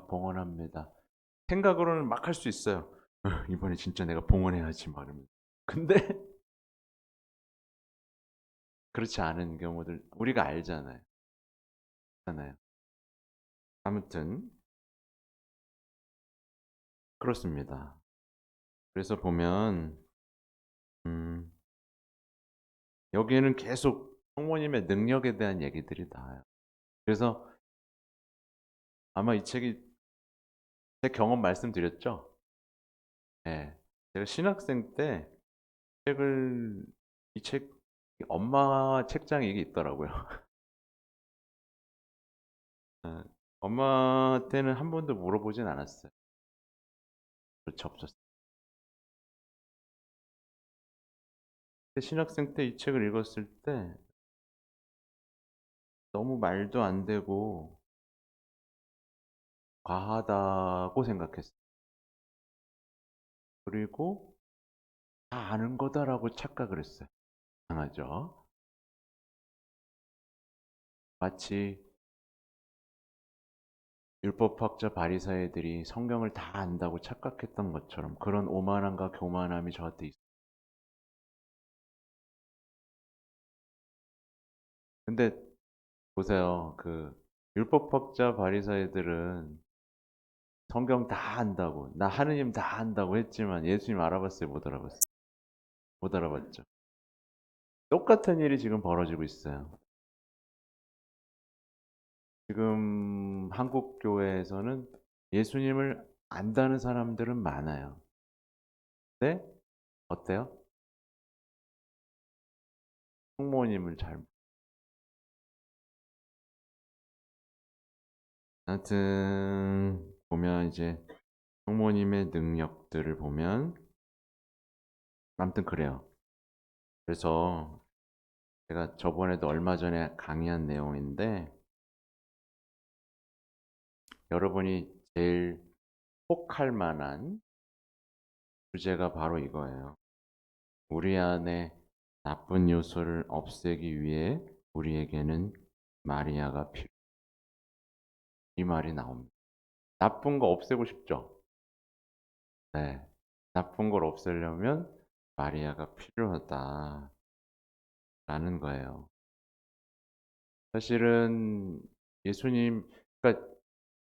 내가 봉헌합니다. 생각으로는 막 할 수 있어요. 이번에 진짜 내가 봉헌해야지 막 이러면서. 근데 그렇지 않은 경우들 우리가 알잖아요. 잖아요. 아무튼 그렇습니다. 그래서 보면 음 여기에는 계속 성모님의 능력에 대한 얘기들이 나와요. 그래서 아마 이 책이 제 경험 말씀드렸죠? 예. 제가 신학생 때 책을 이 책 엄마 책장에 이게 있더라고요. 예. 엄마한테는 한 번도 물어보진 않았어요. 그렇죠. 없었어요. 신학생 때 이 책을 읽었을 때 너무 말도 안 되고 과하다고 생각했어요. 그리고 '다 아는 거다.'라고 착각을 했어요. 이상하죠? 마치 율법학자 바리사이들이 성경을 다 안다고 착각했던 것처럼 그런 오만함과 교만함이 저한테 있어요. 근데 보세요. 그 율법학자 바리사이들은 성경 다 안다고, 나 하느님 다 안다고 했지만 예수님 알아봤어요? 못 알아봤어요? 못 알아봤죠. 똑같은 일이 지금 벌어지고 있어요. 지금 한국 교회에서는 예수님을 안다는 사람들은 많아요. 근데 어때요? 성모님을 잘 하여튼 보면 이제 성모님의 능력들을 보면 아무튼 그래요. 그래서 제가 저번에도 얼마 전에 강의한 내용인데 여러분이 제일 혹할 만한 주제가 바로 이거예요. 우리 안에 나쁜 요소를 없애기 위해 우리에게는 마리아가 필요. 이 말이 나옵니다. 나쁜 거 없애고 싶죠? 네. 나쁜 걸 없애려면 마리아가 필요하다라는 거예요. 사실은 예수님, 그러니까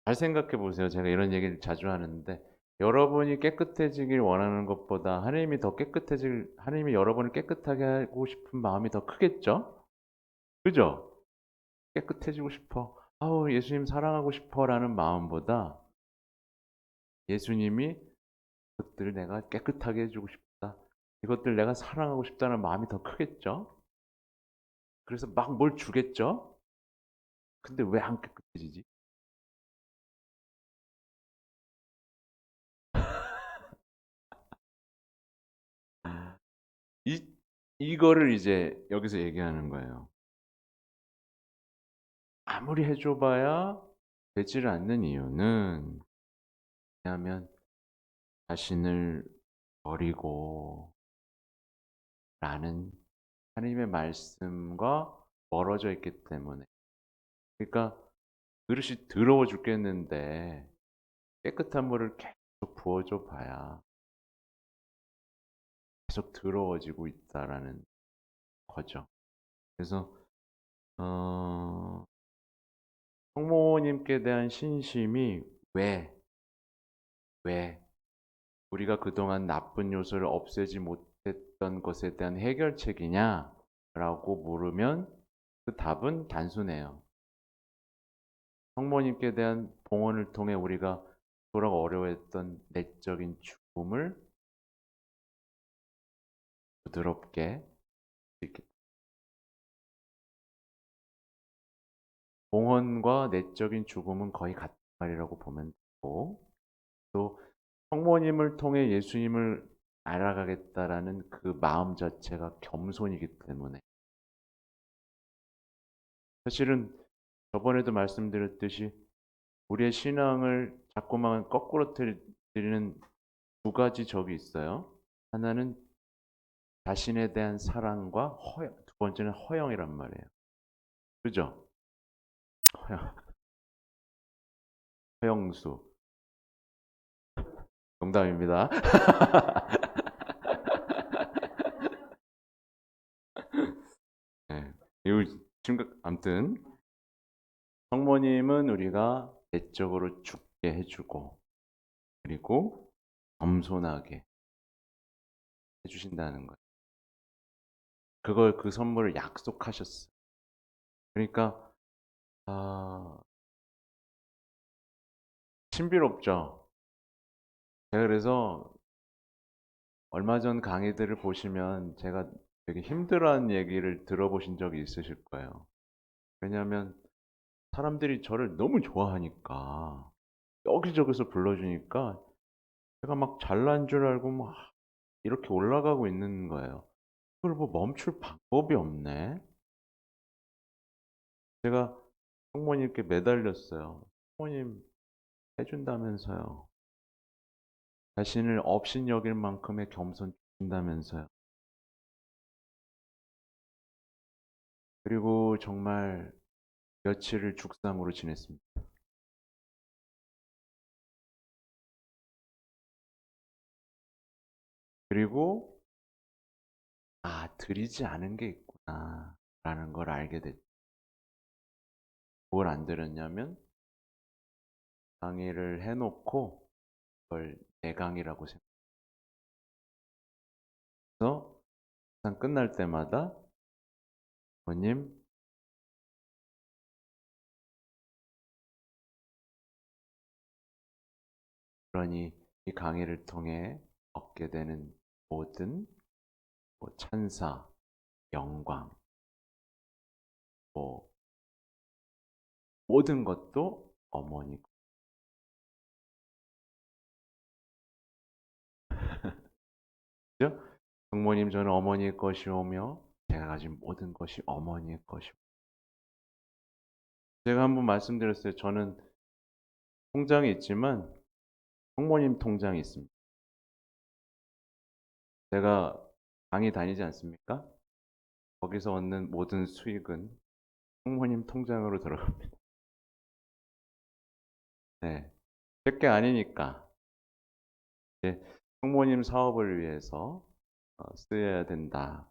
잘 생각해 보세요. 제가 이런 얘기를 자주 하는데 여러분이 깨끗해지길 원하는 것보다 하나님이 여러분을 깨끗하게 하고 싶은 마음이 더 크겠죠? 그죠? 깨끗해지고 싶어. 아우, 예수님 사랑하고 싶어라는 마음보다 예수님이 이것들 내가 깨끗하게 해주고 싶다. 이것들 내가 사랑하고 싶다는 마음이 더 크겠죠? 그래서 막 뭘 주겠죠? 근데 왜 안 깨끗해지지? 이, 이거를 이제 여기서 얘기하는 거예요. 아무리 해줘봐야 되질 않는 이유는 왜냐하면 자신을 버리고 라는 하나님의 말씀과 멀어져 있기 때문에. 그러니까 그릇이 더러워 죽겠는데 깨끗한 물을 계속 부어줘 봐야 계속 더러워지고 있다라는 거죠. 그래서 어, 성모님께 대한 신심이 왜, 왜 우리가 그동안 나쁜 요소를 없애지 못했던 것에 대한 해결책이냐라고 물으면 그 답은 단순해요. 성모님께 대한 봉헌을 통해 우리가 그토록 어려워했던 내적인 죽음을 부드럽게 이렇게 봉헌과 내적인 죽음은 거의 같은 말이라고 보면 되고 또 성모님을 통해 예수님을 알아가겠다라는 그 마음 자체가 겸손이기 때문에 사실은 저번에도 말씀드렸듯이 우리의 신앙을 자꾸만 거꾸로 드리는 두 가지 적이 있어요. 하나는 자신에 대한 사랑과 허영, 두 번째는 허영이란 말이에요. 그죠? 허영. 허영수. 농담입니다. 네. 이거 아무튼 성모님은 우리가 내적으로 죽게 해주고 그리고 겸손하게 해주신다는 거예요. 그걸 그 선물을 약속하셨어요. 그러니까 신비롭죠. 제가 그래서 얼마 전 강의들을 보시면 제가 되게 힘들어하는 얘기를 들어보신 적이 있으실 거예요. 왜냐하면 사람들이 저를 너무 좋아하니까 여기저기서 불러주니까 제가 막 잘난 줄 알고 막 이렇게 올라가고 있는 거예요. 그걸 뭐 멈출 방법이 없네. 제가 성모님께 매달렸어요. 성모님 해준다면서요. 자신을 업신 여길 만큼의 겸손 주신다면서요. 그리고 정말 며칠을 죽상으로 지냈습니다. 그리고 드리지 않은 게 있구나 라는 걸 알게 됐죠. 뭘 안 드렸냐면 강의를 해놓고 그걸 내 강의라고 생각해서 항상 끝날 때마다 부모님 그러니 이 강의를 통해 얻게 되는 모든 찬사, 영광, 뭐 모든 것도 어머니. 그죠? 부모님 저는 어머니의 것이오며 제가 가진 모든 것이 어머니의 것이오. 제가 한번 말씀드렸어요. 저는 통장이 있지만 성모님 통장이 있습니다. 제가 강의 다니지 않습니까? 거기서 얻는 모든 수익은 성모님 통장으로 들어갑니다. 네. 제게 아니니까. 이제 성모님 사업을 위해서 쓰여야 된다라고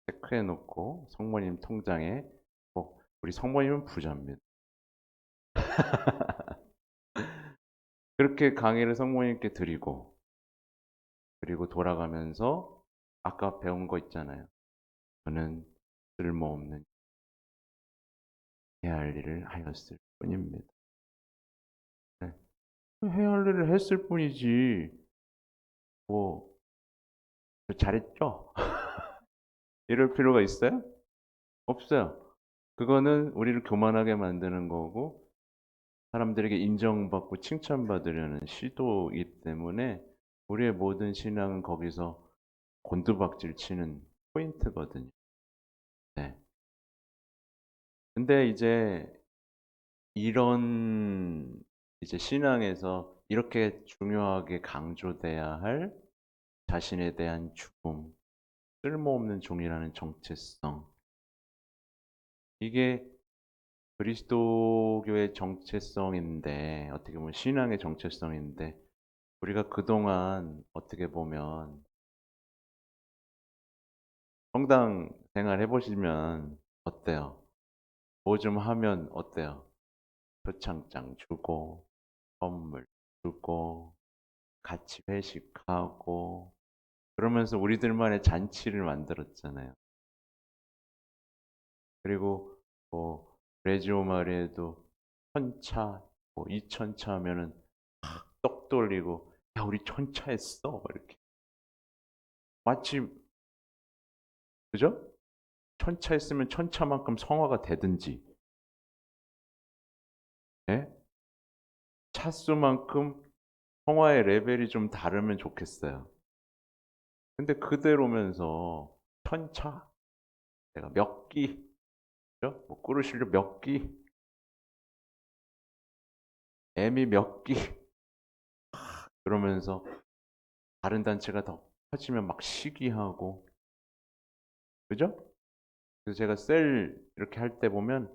체크해 놓고 성모님 통장에 우리 성모님은 부자입니다. 그렇게 강의를 성모님께 드리고 그리고 돌아가면서 아까 배운 거 있잖아요. 저는 쓸모없는 해야 할 일을 하였을 뿐입니다. 네. 해야 할 일을 했을 뿐이지. 뭐 잘했죠? 이럴 필요가 있어요? 없어요. 그거는 우리를 교만하게 만드는 거고 사람들에게 인정받고 칭찬받으려는 시도이기 때문에 우리의 모든 신앙은 거기서 곤두박질 치는 포인트거든요. 네. 근데 이제 이런 신앙에서 이렇게 중요하게 강조돼야 할 자신에 대한 죽음, 쓸모없는 종이라는 정체성. 이게 그리스도교의 정체성인데 어떻게 보면 신앙의 정체성인데 우리가 그동안 어떻게 보면 성당 생활 해보시면 어때요? 뭐 좀 하면 어때요? 표창장 주고 선물 주고 같이 회식하고 그러면서 우리들만의 잔치를 만들었잖아요. 그리고 레지오 마리에도 천차, 2천차 하면은 떡 돌리고 야 우리 천차했어 이렇게 마치 그죠? 천차했으면 천차만큼 성화가 되든지 예? 차수만큼 성화의 레벨이 좀 다르면 좋겠어요. 근데 그대로면서 천차 내가 몇 끼, 그죠? 꾸르실로 몇 끼, 애미 몇 끼, 그러면서 다른 단체가 더 커지면 막 시기하고, 그죠? 그래서 제가 셀 이렇게 할 때 보면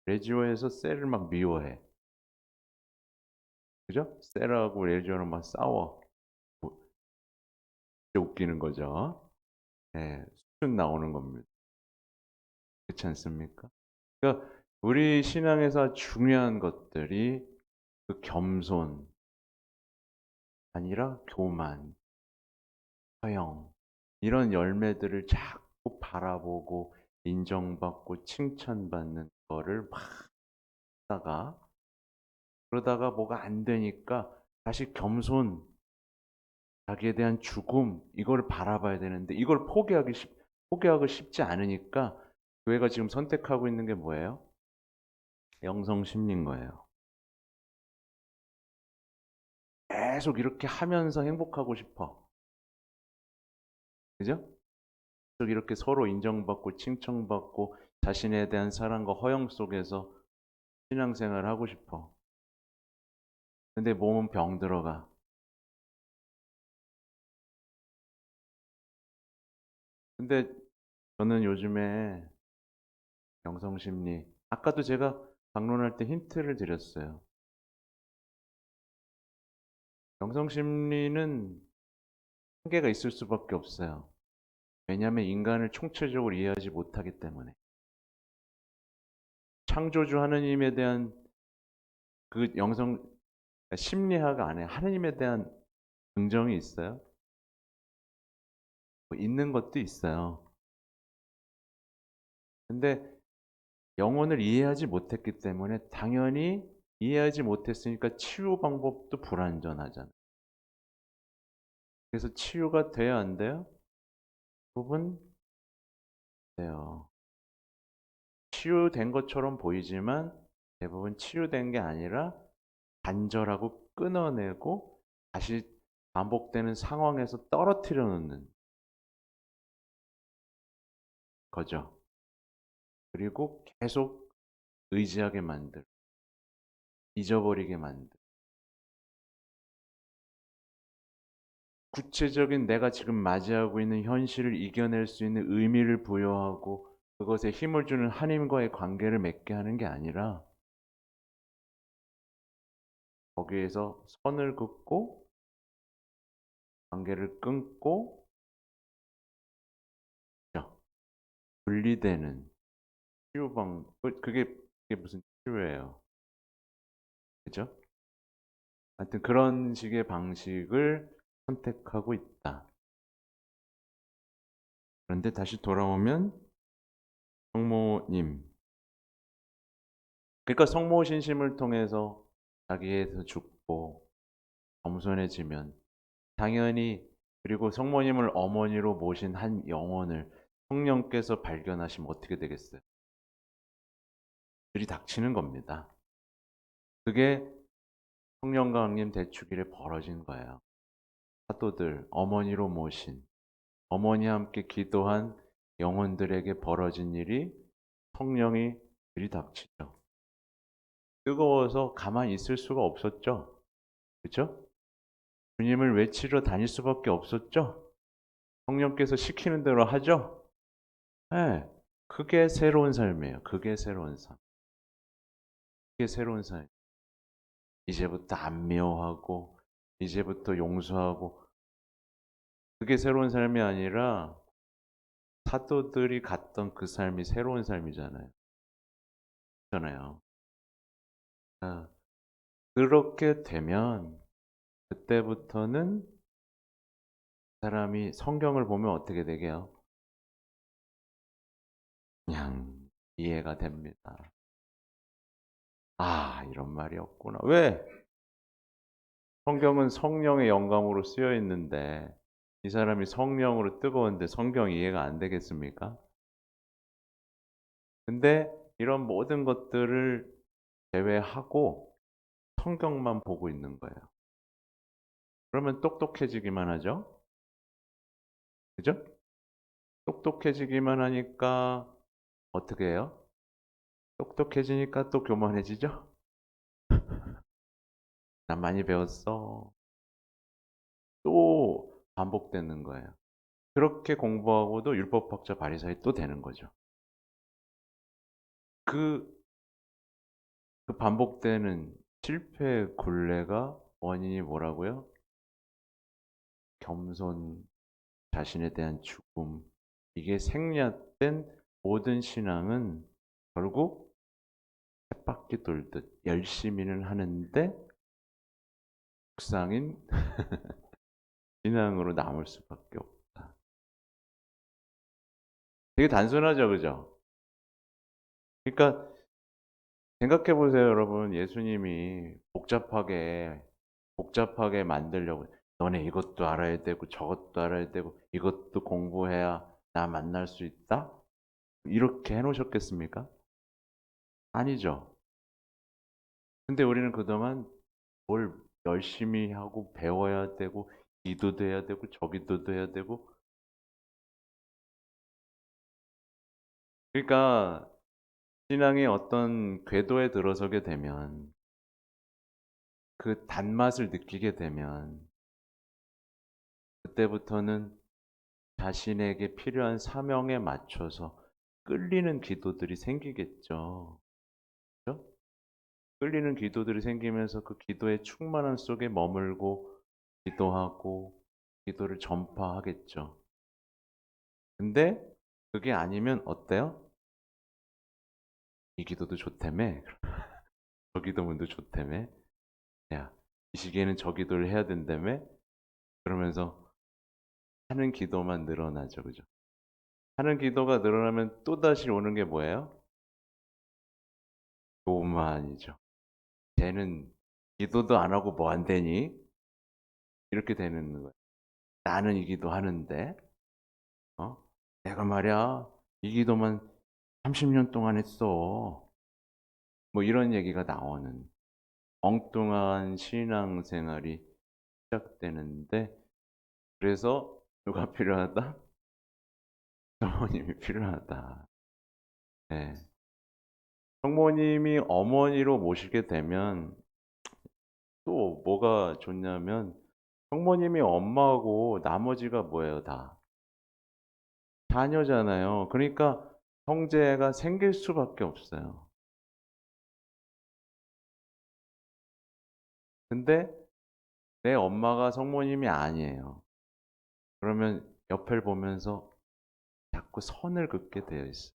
레지오에서 셀을 막 미워해. 그죠? 셀하고 레지오는 막 싸워. 뭐 진짜 웃기는 거죠. 예. 수준 나오는 겁니다. 그렇지 않습니까? 그러니까 우리 신앙에서 중요한 것들이 그 겸손 아니라 교만, 허영 이런 열매들을 자꾸 바라보고 인정받고 칭찬받는 거를 막 하다가 그러다가 뭐가 안 되니까 다시 겸손, 자기에 대한 죽음 이걸 바라봐야 되는데 이걸 포기하기 쉽지 않으니까 교회가 지금 선택하고 있는 게 뭐예요? 영성 심리인 거예요. 계속 이렇게 하면서 행복하고 싶어. 그죠? 계속 이렇게 서로 인정받고 칭찬받고 자신에 대한 사랑과 허영 속에서 신앙생활을 하고 싶어. 근데 몸은 병 들어가. 근데 저는 요즘에 영성심리, 아까도 제가 방론할 때 힌트를 드렸어요. 영성심리는 한계가 있을 수밖에 없어요. 왜냐하면 인간을 총체적으로 이해하지 못하기 때문에. 창조주 하느님에 대한 그 심리학 안에 하느님에 대한 긍정이 있어요? 뭐 있는 것도 있어요. 근데 영혼을 이해하지 못했기 때문에 당연히 이해하지 못했으니까 치유 방법도 불완전하잖아요. 그래서 치유가 돼야 안 돼요? 부분 돼요. 치유된 것처럼 보이지만 대부분 치유된 게 아니라 단절하고 끊어내고 다시 반복되는 상황에서 떨어뜨려 놓는 거죠. 그리고 계속 의지하게 만들, 잊어버리게 만들. 구체적인 내가 지금 맞이하고 있는 현실을 이겨낼 수 있는 의미를 부여하고 그것에 힘을 주는 하나님과의 관계를 맺게 하는 게 아니라 거기에서 선을 긋고 관계를 끊고 분리되는 치유방 그게 무슨 치유예요? 그죠? 하여튼 그런 식의 방식을 선택하고 있다. 그런데 다시 돌아오면 성모님. 그러니까 성모 신심을 통해서 자기에서 죽고 겸손해지면 당연히 그리고 성모님을 어머니로 모신 한 영혼을 성령께서 발견하시면 어떻게 되겠어요? 들이닥치는 겁니다. 그게 성령 강림 대축일에 벌어진 거예요. 사도들 어머니로 모신 어머니와 함께 기도한 영혼들에게 벌어진 일이 성령이 들이닥치죠. 뜨거워서 가만히 있을 수가 없었죠. 그렇죠? 주님을 외치러 다닐 수밖에 없었죠. 성령께서 시키는 대로 하죠. 네, 그게 새로운 삶이에요. 그게 새로운 삶. 그게 새로운 삶. 이제부터 안미워하고 이제부터 용서하고 그게 새로운 삶이 아니라 사도들이 갔던 그 삶이 새로운 삶이잖아요. 그렇잖아요. 아, 그렇게 되면 그때부터는 사람이 성경을 보면 어떻게 되게요? 그냥 이해가 됩니다. 아, 이런 말이 없구나. 왜? 성경은 성령의 영감으로 쓰여 있는데 이 사람이 성령으로 뜨거운데 성경 이해가 안 되겠습니까? 근데 이런 모든 것들을 제외하고 성경만 보고 있는 거예요. 그러면 똑똑해지기만 하죠? 그죠? 똑똑해지기만 하니까 어떻게 해요? 똑똑해지니까 또 교만해지죠? 난 많이 배웠어. 또 반복되는 거예요. 그렇게 공부하고도 율법학자 바리사이 또 되는 거죠. 그 그 반복되는 실패의 굴레가 원인이 뭐라고요? 겸손, 자신에 대한 죽음. 이게 생략된 모든 신앙은 결국 쳇바퀴 돌듯 열심히는 하는데 묵상인 신앙으로 남을 수밖에 없다. 되게 단순하죠, 그죠? 그러니까 생각해 보세요, 여러분. 예수님이 복잡하게 만들려고 너네 이것도 알아야 되고 저것도 알아야 되고 이것도 공부해야 나 만날 수 있다? 이렇게 해 놓으셨겠습니까? 아니죠. 근데 우리는 그동안 뭘 열심히 하고 배워야 되고 기도도 해야 되고 저기도도 해야 되고 그러니까 신앙의 어떤 궤도에 들어서게 되면 그 단맛을 느끼게 되면 그때부터는 자신에게 필요한 사명에 맞춰서 끌리는 기도들이 생기겠죠. 그죠? 끌리는 기도들이 생기면서 그 기도의 충만함 속에 머물고 기도하고 기도를 전파하겠죠. 근데 그게 아니면 어때요? 이 기도도 좋다며? 저 기도문도 좋다며? 야, 이 시기에는 저 기도를 해야 된다며? 그러면서 하는 기도만 늘어나죠. 그죠? 하는 기도가 늘어나면 또다시 오는 게 뭐예요? 교만이죠. 쟤는 기도도 안 하고 뭐 안 되니? 이렇게 되는 거예요. 나는 이 기도 하는데, 어? 내가 말이야, 이 기도만 30년 동안 했어. 뭐 이런 얘기가 나오는 엉뚱한 신앙생활이 시작되는데, 그래서 누가 필요하다? 성모님이 필요하다. 네. 성모님이 어머니로 모시게 되면 또 뭐가 좋냐면 성모님이 엄마고 나머지가 뭐예요, 다? 자녀잖아요. 그러니까 형제가 생길 수밖에 없어요. 근데 내 엄마가 성모님이 아니에요. 그러면 옆을 보면서 자꾸 선을 긋게 되어 있어요.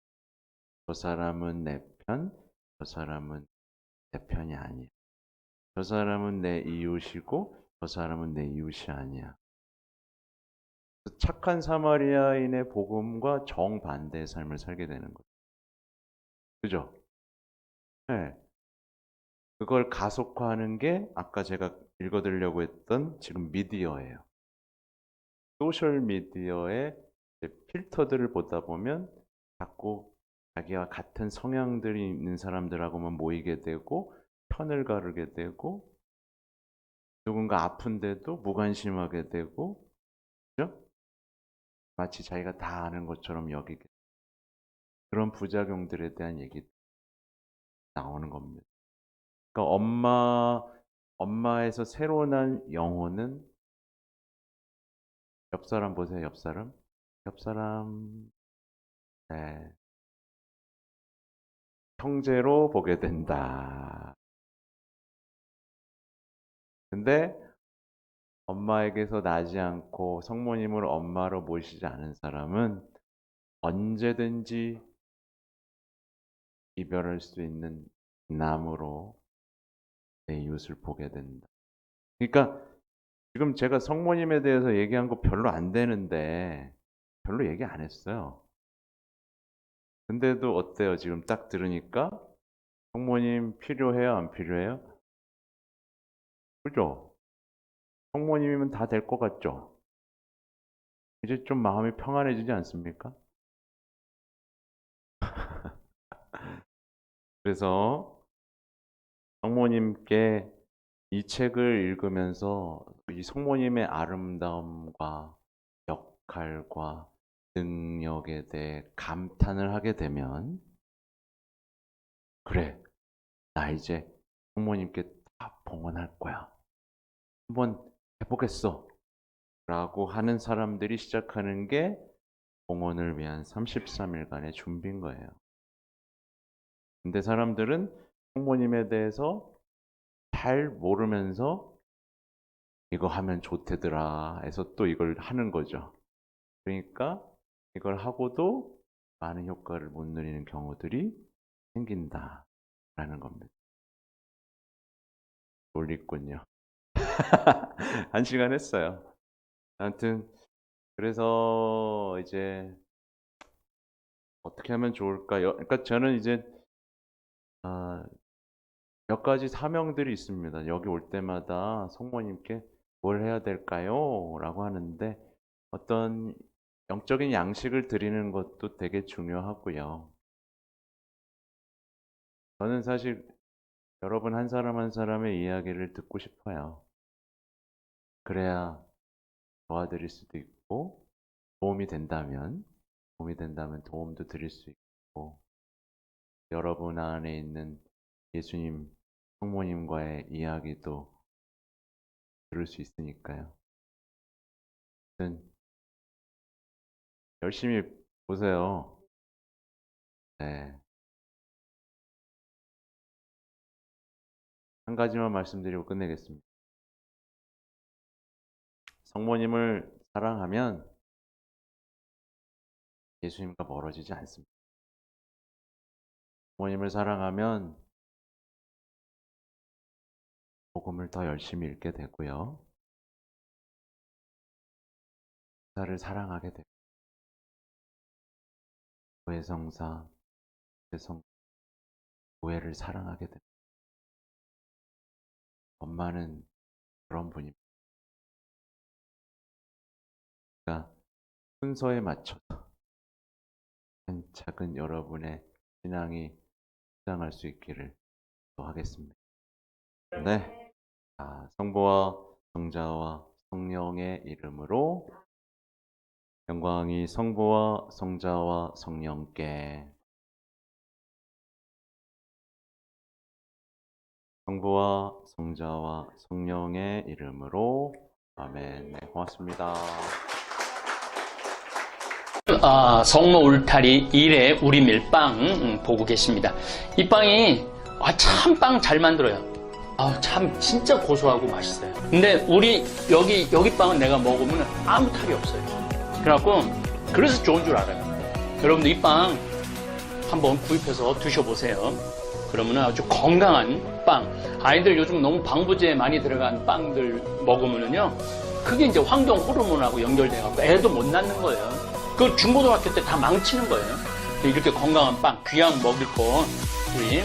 저 사람은 내 편, 저 사람은 내 편이 아니야. 저 사람은 내 이웃이고 저 사람은 내 이웃이 아니야. 착한 사마리아인의 복음과 정반대의 삶을 살게 되는 거죠. 그죠? 네. 그걸 가속화하는 게 아까 제가 읽어드리려고 했던 지금 미디어예요. 소셜 미디어의 필터들을 보다 보면 자꾸 자기와 같은 성향들이 있는 사람들하고만 모이게 되고 편을 가르게 되고 누군가 아픈데도 무관심하게 되고 그죠? 마치 자기가 다 아는 것처럼 여기게 그런 부작용들에 대한 얘기 나오는 겁니다. 그러니까 엄마에서 새로 난 영혼은 옆 사람 보세요. 옆 사람. 옆 사람 네, 형제로 보게 된다. 근데 엄마에게서 나지 않고 성모님을 엄마로 모시지 않은 사람은 언제든지 이별할 수 있는 남으로 내 이웃을 보게 된다. 그러니까 지금 제가 성모님에 대해서 얘기한 거 별로 안 되는데 별로 얘기 안 했어요. 근데도 어때요? 지금 딱 들으니까 성모님 필요해요? 안 필요해요? 그죠? 성모님이면 다 될 것 같죠? 이제 좀 마음이 평안해지지 않습니까? 그래서 성모님께 이 책을 읽으면서 이 성모님의 아름다움과 역할과 능력에 대해 감탄을 하게 되면 그래, 나 이제 성모님께 다 봉헌할 거야. 한번 해보겠어. 라고 하는 사람들이 시작하는 게 봉헌을 위한 33일간의 준비인 거예요. 근데 사람들은 성모님에 대해서 잘 모르면서 이거 하면 좋대더라 해서 또 이걸 하는 거죠. 그러니까 이걸 하고도 많은 효과를 못 누리는 경우들이 생긴다라는 겁니다. 놀리꾼요. 1시간 했어요. 아무튼 그래서 이제 어떻게 하면 좋을까? 그러니까 저는 이제 몇 가지 사명들이 있습니다. 여기 올 때마다 성모님께 뭘 해야 될까요? 라고 하는데 어떤 영적인 양식을 드리는 것도 되게 중요하고요. 저는 사실 여러분 한 사람 한 사람의 이야기를 듣고 싶어요. 그래야 도와드릴 수도 있고 도움이 된다면 도움도 드릴 수 있고 여러분 안에 있는 예수님 성모님과의 이야기도 들을 수 있으니까요. 열심히 보세요. 네. 한 가지만 말씀드리고 끝내겠습니다. 성모님을 사랑하면 예수님과 멀어지지 않습니다. 성모님을 사랑하면 복음을 더 열심히 읽게 되고요. 사를 사랑하게 되고 고해성사, 교회를 사랑하게 됩니다. 엄마는 그런 분입니다. 그러니까 순서에 맞춰서 작은 여러분의 신앙이 성장할 수 있기를 기도하겠습니다. 네, 성부와 성자와 성령의 이름으로 영광이 성부와 성자와 성령께 성부와 성자와 성령의 이름으로 아멘. 네, 고맙습니다. 성모 울타리 1회 우리 밀빵 보고 계십니다. 이 빵이 참 빵 잘 만들어요. 참 진짜 고소하고 맛있어요. 근데 우리 여기 빵은 내가 먹으면 아무 탈이 없어요. 그래갖고 그래서 좋은 줄 알아요. 여러분들 이 빵 한번 구입해서 드셔보세요. 그러면 아주 건강한 빵. 아이들 요즘 너무 방부제 많이 들어간 빵들 먹으면은요, 그게 이제 환경 호르몬하고 연결돼갖고 애도 못 낳는 거예요. 그 중고등학교 때 다 망치는 거예요. 이렇게 건강한 빵, 귀양 먹을 거, 우리,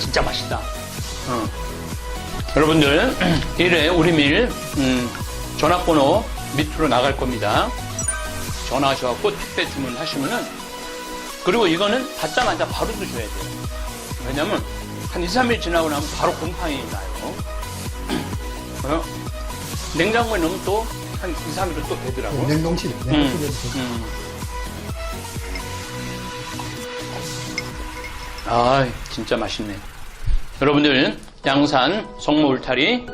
진짜 맛있다. 여러분들, 1회 우리밀, 전화번호 밑으로 나갈 겁니다. 전화하셔갖고 택배 주문하시면은, 그리고 이거는 받자마자 바로 드셔야 돼요. 왜냐면, 한 2, 3일 지나고 나면 바로 곰팡이 나요. 냉장고에 넣으면 또 한 2, 3일은 또 되더라고요. 냉동실에. 진짜 맛있네. 여러분들, 양산 성모 울타리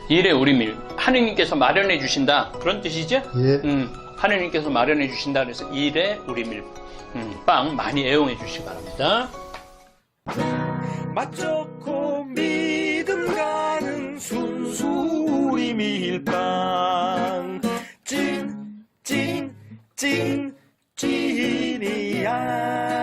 1회 우리밀 하느님께서 마련해 주신다, 그런 뜻이죠? 예. 하느님께서 마련해 주신다 그래서 1회 우리밀 빵 많이 애용해 주시기 바랍니다. 맛 좋고 믿음 가는 순수 우리 밀빵 찐 찐이야.